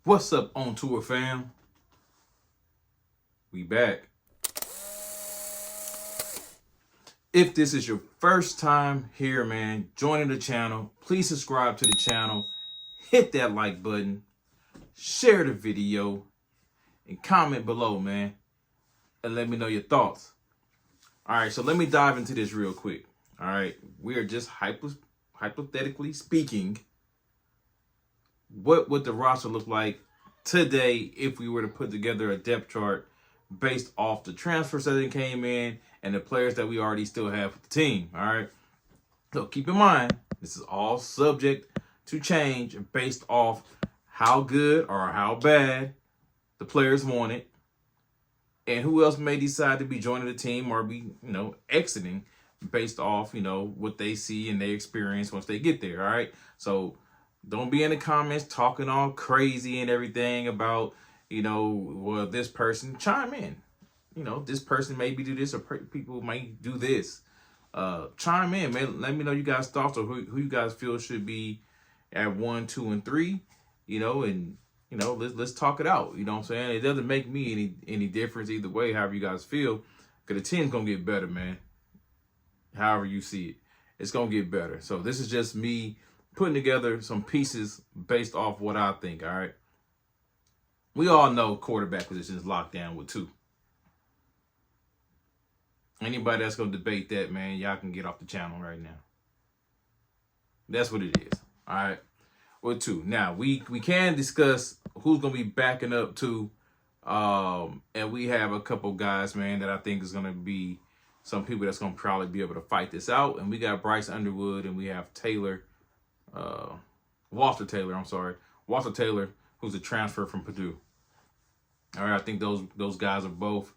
What's up, On Tour fam? We back. If this is your first time here, man, joining the channel, please subscribe to the channel, hit that like button, share the video, and comment below, man, and let me know your thoughts. All right, so let me dive into this real quick. All right, we are just hypothetically speaking, what would the roster look like today if we were to put together a depth chart based off the transfers that came in and the players that we already still have with the team? All right, so keep in mind, this is all subject to change based off how good or how bad the players want it, and who else may decide to be joining the team or be, exiting based off, what they see and they experience once they get there. All right, so don't be in the comments talking all crazy and everything about, well, this person. Chime in. This person maybe do this, or people might do this. Chime in, man. Let me know you guys' thoughts, or who you guys feel should be at 1, 2, and 3. Let's talk it out. You know what I'm saying? It doesn't make me any difference either way, however you guys feel, because the team's gonna get better, man. However you see it, it's gonna get better. So this is just me putting together some pieces based off what I think. All right. We all know quarterback position is locked down with 2. Anybody that's gonna debate that, man, y'all can get off the channel right now. That's what it is. All right. With 2. Now we can discuss who's gonna be backing up 2. And we have a couple guys, man, that I think is gonna be some people that's gonna probably be able to fight this out. And we got Bryce Underwood, and we have Walter Taylor, who's a transfer from Purdue. All right, I think those guys are both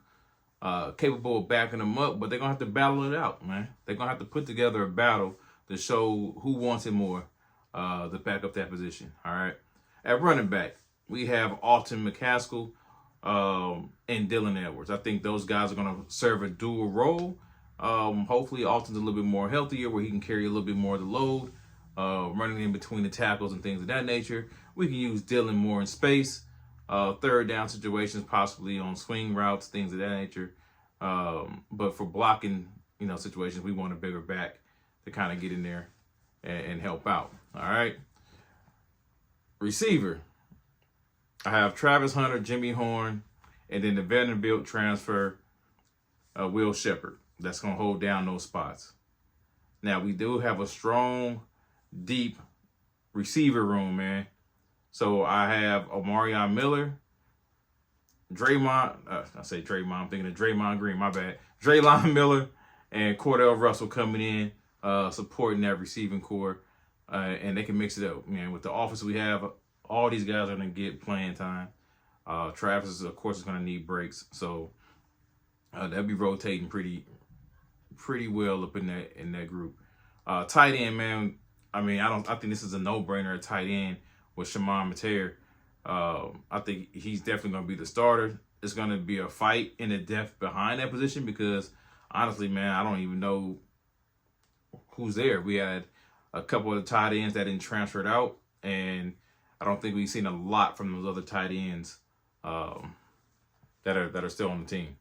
capable of backing them up, but they're gonna have to battle it out, man. They're gonna have to put together a battle to show who wants it more, to back up that position. All right, at running back, we have Alton McCaskill and Dylan Edwards. I think those guys are gonna serve a dual role. Hopefully, Alton's a little bit more healthier, where he can carry a little bit more of the load. Running in between the tackles and things of that nature. We can use Dylan more in space, third down situations, possibly on swing routes, things of that nature. But for blocking, situations, we want a bigger back to kind of get in there and help out. All right. Receiver, I have Travis Hunter, Jimmy Horn, and then the Vanderbilt transfer, Will Shepard. That's going to hold down those spots. Now, we do have a strong, deep receiver room, man. So I have Omarion Miller, Draymond. I say Draymond, I'm thinking of Draymond Green, my bad. Draylon Miller and Cordell Russell coming in, supporting that receiving core. And they can mix it up, man. With the offense we have, all these guys are going to get playing time. Travis, of course, is going to need breaks. So they'll be rotating pretty well up in that group. Tight end, man. I think this is a no-brainer at tight end with Shimon Mateer. I think he's definitely going to be the starter. It's going to be a fight in the depth behind that position because, honestly, man, I don't even know who's there. We had a couple of the tight ends that didn't transfer out, and I don't think we've seen a lot from those other tight ends that are still on the team.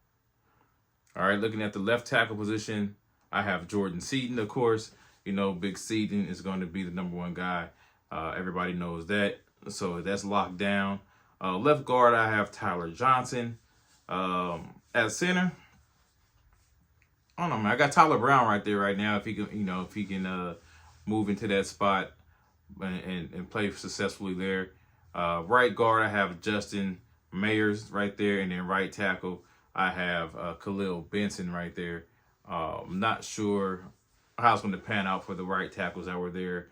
All right, looking at the left tackle position, I have Jordan Seaton, of course. Big Seaton is going to be the #1 guy. Everybody knows that. So that's locked down. Left guard, I have Tyler Johnson. At center, I don't know, man. I got Tyler Brown right there right now. If he can, move into that spot and play successfully there. Right guard, I have Justin Mayers right there. And then right tackle, I have Khalil Benson right there. I'm not sure how it's going to pan out for the right tackles that were there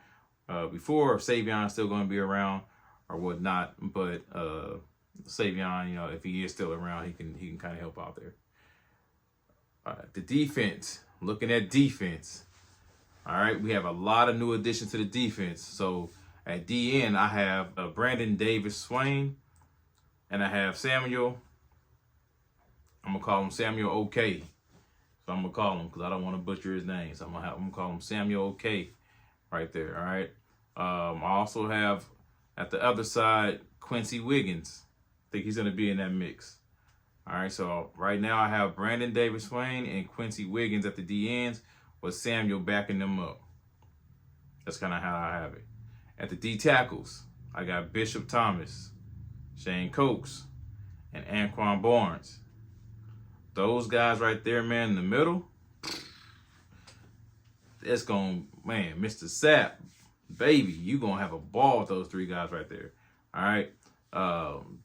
before, if Savion's still going to be around or whatnot. But Savion, if he is still around, he can kind of help out there. The defense, looking at defense. All right, we have a lot of new additions to the defense. So at DN, I have Brandon Davis Swain, and I have Samuel. I'm going to call him Samuel OK. So I'm going to call him because I don't want to butcher his name. So I'm going to call him Samuel OK right there, all right? I also have at the other side Quincy Wiggins. I think he's going to be in that mix. All right, so right now I have Brandon Davis-Swain and Quincy Wiggins at the D ends with Samuel backing them up. That's kind of how I have it. At the D tackles, I got Bishop Thomas, Shane Cokes, and Anquan Barnes. Those guys right there, man, in the middle, it's going, man, Mr. Sapp, baby, you going to have a ball with those three guys right there. All right?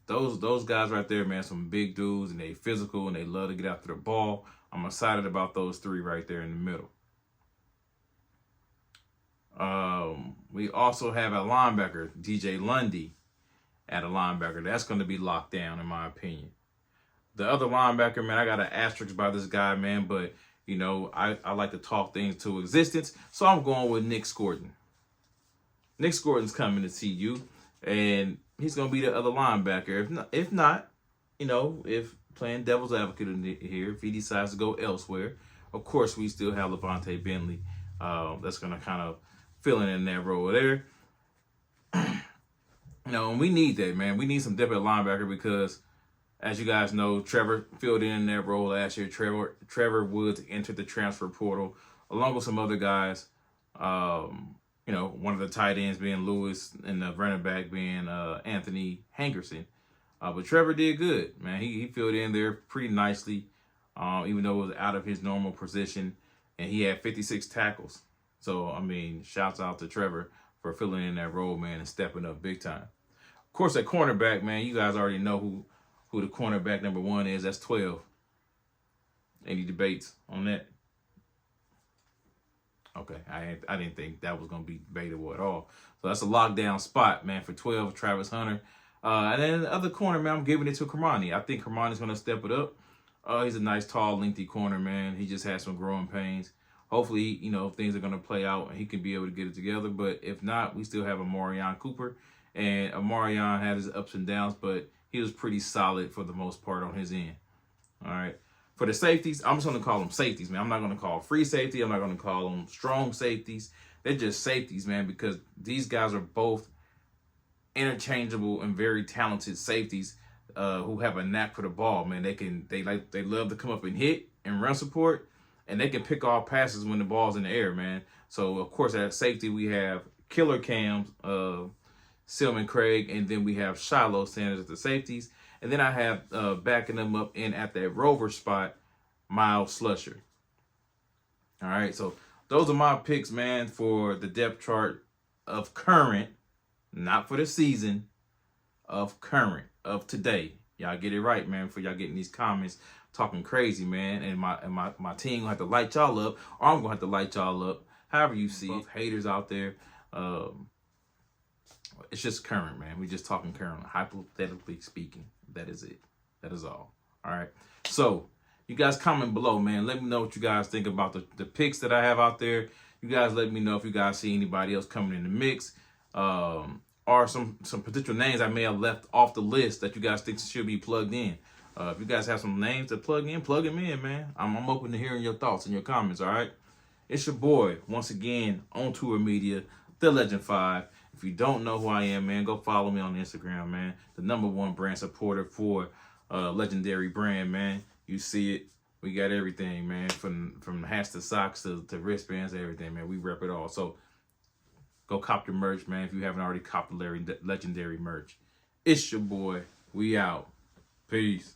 Those guys right there, man, some big dudes, and they physical, and they love to get after the ball. I'm excited about those three right there in the middle. We also have a linebacker, DJ Lundy, at a linebacker. That's going to be locked down, in my opinion. The other linebacker, man, I got an asterisk by this guy, man, but, you know, I like to talk things to existence, so I'm going with Nick Scorton. Nick Scorton's coming to see you, and he's going to be the other linebacker. If not, you know, if playing devil's advocate in here, if he decides to go elsewhere, of course, we still have Levante Bentley. That's going to kind of fill in that role there. You know, and we need that, man. We need some depth at linebacker because, as you guys know, Trevor filled in that role last year. Trevor Woods entered the transfer portal along with some other guys. You know, one of the tight ends being Lewis and the running back being Anthony Hankerson. But Trevor did good, man. He filled in there pretty nicely, even though it was out of his normal position. And he had 56 tackles. So, I mean, shouts out to Trevor for filling in that role, man, and stepping up big time. Of course, at cornerback, man, you guys already know who the cornerback number 1 is. That's 12. Any debates on that? Okay, I didn't think that was going to be debatable at all. So that's a lockdown spot, man, for 12, Travis Hunter. And then the other corner, man, I'm giving it to Kermani. I think Kermani's going to step it up. He's a nice, tall, lengthy corner, man. He just has some growing pains. Hopefully, you know, things are going to play out and he can be able to get it together. But if not, we still have Amarion Cooper. And Amarion had his ups and downs, but he was pretty solid for the most part on his end. All right. For the safeties, I'm just going to call them safeties, man. I'm not going to call free safety. I'm not going to call them strong safeties. They're just safeties, man, because these guys are both interchangeable and very talented safeties who have a knack for the ball, man. They love to come up and hit and run support, and they can pick off passes when the ball's in the air, man. So, of course, at safety, we have Killer Cams, Silman Craig, and then we have Shiloh Sanders at the safeties. And then I have backing them up in at that rover spot, Miles Slusher. All right, so those are my picks, man, for the depth chart of current, not for the season, of current, of today. Y'all get it right, man, for y'all getting these comments talking crazy, man. And my team gonna have to light y'all up, or I'm gonna have to light y'all up. However you see it. Haters out there. It's just current, man. We just talking current, hypothetically speaking. That is it. That is all. All right. So you guys comment below, man. Let me know what you guys think about the picks that I have out there. You guys let me know if you guys see anybody else coming in the mix, or some potential names I may have left off the list that you guys think should be plugged in. If you guys have some names to plug them in, man. I'm open to hearing your thoughts and your comments. All right. It's your boy once again on Tour Media, the Legend 5. If you don't know who I am, man, go follow me on Instagram, man. The #1 brand supporter for legendary brand, man. You see it. We got everything, man. From hats to socks to wristbands, everything, man. We rep it all. So go cop your merch, man, if you haven't already copped the legendary merch. It's your boy. We out. Peace.